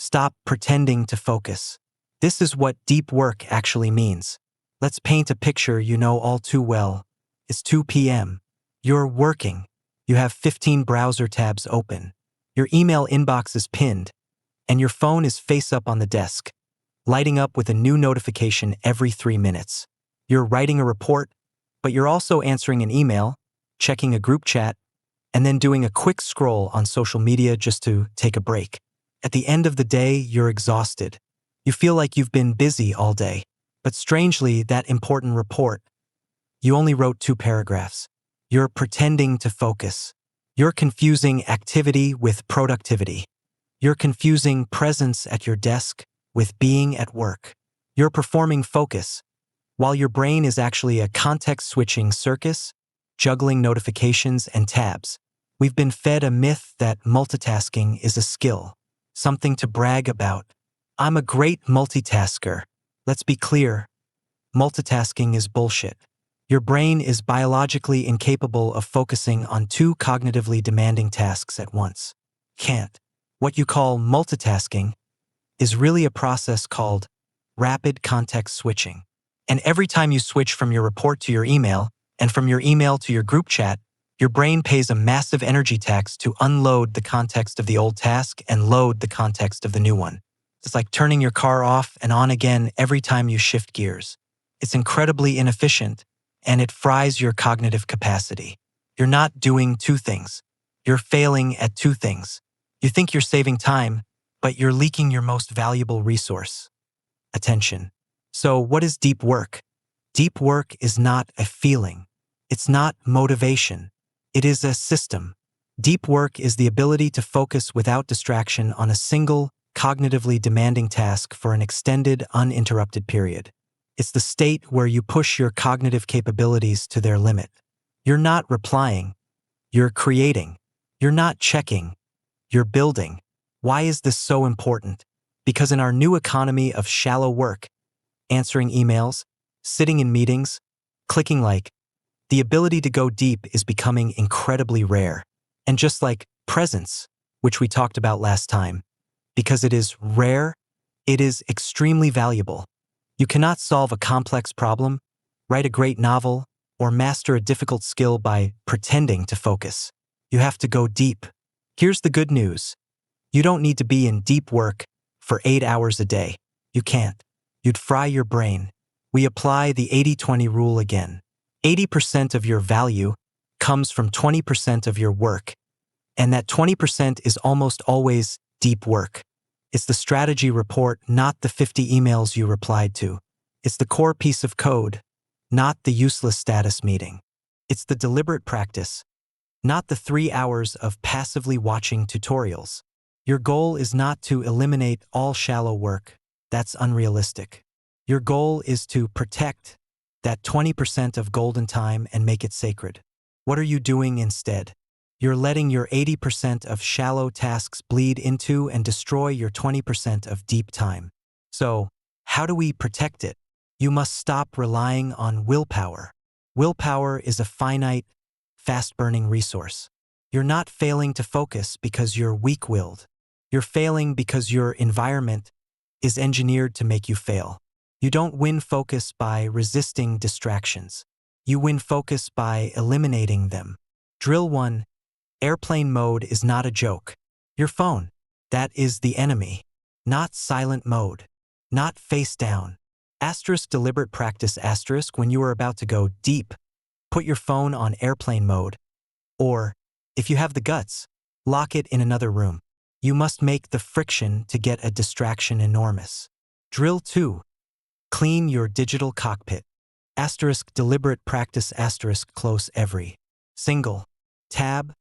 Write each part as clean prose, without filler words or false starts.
Stop pretending to focus. This is what deep work actually means. Let's paint a picture you know all too well. It's 2 p.m. You're working. You have 15 browser tabs open. Your email inbox is pinned, and your phone is face up on the desk, lighting up with a new notification every 3 minutes. You're writing a report, but you're also answering an email, checking a group chat, and then doing a quick scroll on social media just to take a break. At the end of the day, you're exhausted. You feel like you've been busy all day. But strangely, that important report, you only wrote 2 paragraphs. You're pretending to focus. You're confusing activity with productivity. You're confusing presence at your desk with being at work. You're performing focus, while your brain is actually a context-switching circus, juggling notifications and tabs. We've been fed a myth that multitasking is a skill, something to brag about. I'm a great multitasker. Let's be clear, multitasking is bullshit. Your brain is biologically incapable of focusing on 2 cognitively demanding tasks at once. Can't. What you call multitasking is really a process called rapid context switching. And every time you switch from your report to your email, and from your email to your group chat, your brain pays a massive energy tax to unload the context of the old task and load the context of the new one. It's like turning your car off and on again every time you shift gears. It's incredibly inefficient, and it fries your cognitive capacity. You're not doing 2 things. You're failing at 2 things. You think you're saving time, but you're leaking your most valuable resource: attention. So what is deep work? Deep work is not a feeling. It's not motivation. It is a system. Deep work is the ability to focus without distraction on a single, cognitively demanding task for an extended, uninterrupted period. It's the state where you push your cognitive capabilities to their limit. You're not replying. You're creating. You're not checking. You're building. Why is this so important? Because in our new economy of shallow work, answering emails, sitting in meetings, clicking like, the ability to go deep is becoming incredibly rare. And just like presence, which we talked about last time, because it is rare, it is extremely valuable. You cannot solve a complex problem, write a great novel, or master a difficult skill by pretending to focus. You have to go deep. Here's the good news. You don't need to be in deep work for 8 hours a day. You can't. You'd fry your brain. We apply the 80-20 rule again. 80% of your value comes from 20% of your work, and that 20% is almost always deep work. It's the strategy report, not the 50 emails you replied to. It's the core piece of code, not the useless status meeting. It's the deliberate practice, not the 3 hours of passively watching tutorials. Your goal is not to eliminate all shallow work. That's unrealistic. Your goal is to protect that 20% of golden time and make it sacred. What are you doing instead? You're letting your 80% of shallow tasks bleed into and destroy your 20% of deep time. So, how do we protect it? You must stop relying on willpower. Willpower is a finite, fast-burning resource. You're not failing to focus because you're weak-willed. You're failing because your environment is engineered to make you fail. You don't win focus by resisting distractions. You win focus by eliminating them. Drill 1. Airplane mode is not a joke. Your phone. That is the enemy. Not silent mode. Not face down. Asterisk deliberate practice asterisk when you are about to go deep. Put your phone on airplane mode. Or, if you have the guts, lock it in another room. You must make the friction to get a distraction enormous. Drill 2. Clean your digital cockpit. Asterisk deliberate practice asterisk close every single tab,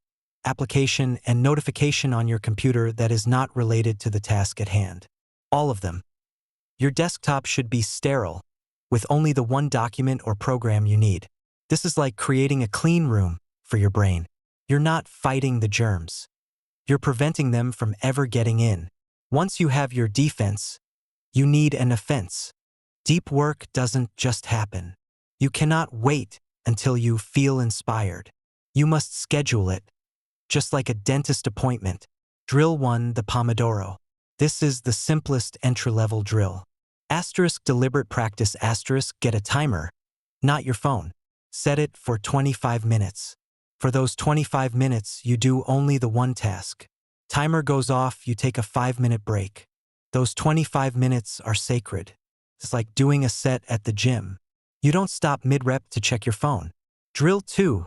application, and notification on your computer that is not related to the task at hand. All of them. Your desktop should be sterile, with only the one document or program you need. This is like creating a clean room for your brain. You're not fighting the germs. You're preventing them from ever getting in. Once you have your defense, you need an offense. Deep work doesn't just happen. You cannot wait until you feel inspired. You must schedule it, just like a dentist appointment. Drill 1. The Pomodoro. This is the simplest entry-level drill. Asterisk deliberate practice asterisk get a timer, not your phone. Set it for 25 minutes. For those 25 minutes, you do only the one task. Timer goes off, you take a 5-minute break. Those 25 minutes are sacred. It's like doing a set at the gym. You don't stop mid-rep to check your phone. Drill 2.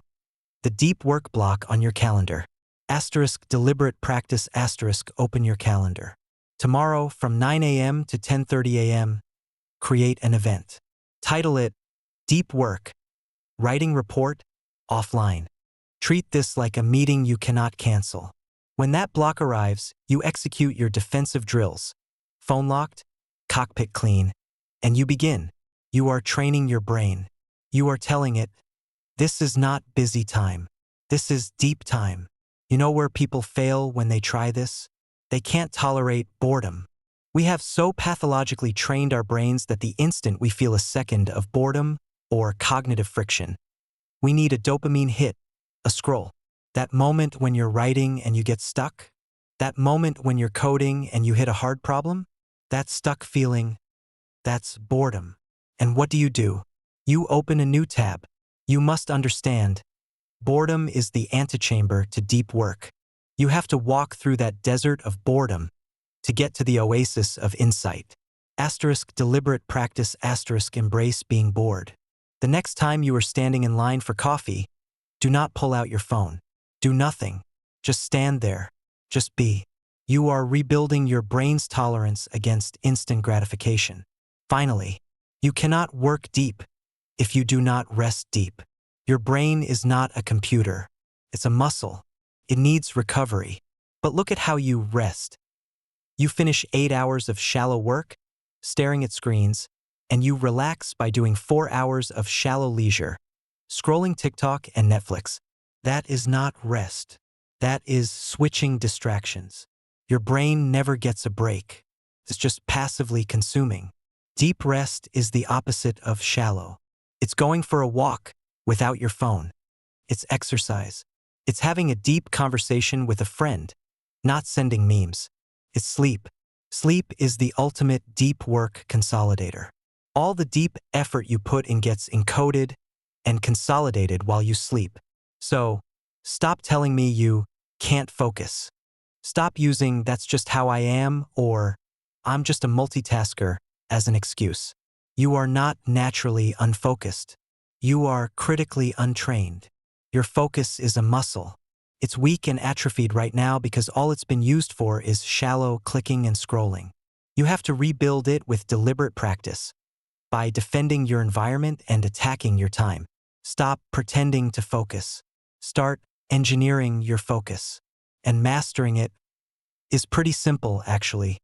The deep work block on your calendar. Asterisk deliberate practice asterisk open your calendar. Tomorrow from 9 a.m. to 10:30 a.m., create an event. Title it Deep Work. Writing report, offline. Treat this like a meeting you cannot cancel. When that block arrives, you execute your defensive drills. Phone locked, cockpit clean, and you begin. You are training your brain. You are telling it, this is not busy time. This is deep time. You know where people fail when they try this? They can't tolerate boredom. We have so pathologically trained our brains that the instant we feel a second of boredom or cognitive friction, we need a dopamine hit, a scroll. That moment when you're writing and you get stuck? That moment when you're coding and you hit a hard problem? That stuck feeling, that's boredom. And what do? You open a new tab. You must understand, boredom is the antechamber to deep work. You have to walk through that desert of boredom to get to the oasis of insight. Asterisk deliberate practice asterisk embrace being bored. The next time you are standing in line for coffee, do not pull out your phone. Do nothing. Just stand there. Just be. You are rebuilding your brain's tolerance against instant gratification. Finally, you cannot work deep if you do not rest deep. Your brain is not a computer. It's a muscle. It needs recovery. But look at how you rest. You finish 8 hours of shallow work, staring at screens, and you relax by doing 4 hours of shallow leisure, scrolling TikTok and Netflix. That is not rest. That is switching distractions. Your brain never gets a break. It's just passively consuming. Deep rest is the opposite of shallow. It's going for a walk without your phone. It's exercise. It's having a deep conversation with a friend, not sending memes. It's sleep. Sleep is the ultimate deep work consolidator. All the deep effort you put in gets encoded and consolidated while you sleep. So, stop telling me you can't focus. Stop using "that's just how I am" or "I'm just a multitasker" as an excuse. You are not naturally unfocused. You are critically untrained. Your focus is a muscle. It's weak and atrophied right now because all it's been used for is shallow clicking and scrolling. You have to rebuild it with deliberate practice, by defending your environment and attacking your time. Stop pretending to focus. Start engineering your focus. And mastering it is pretty simple, actually.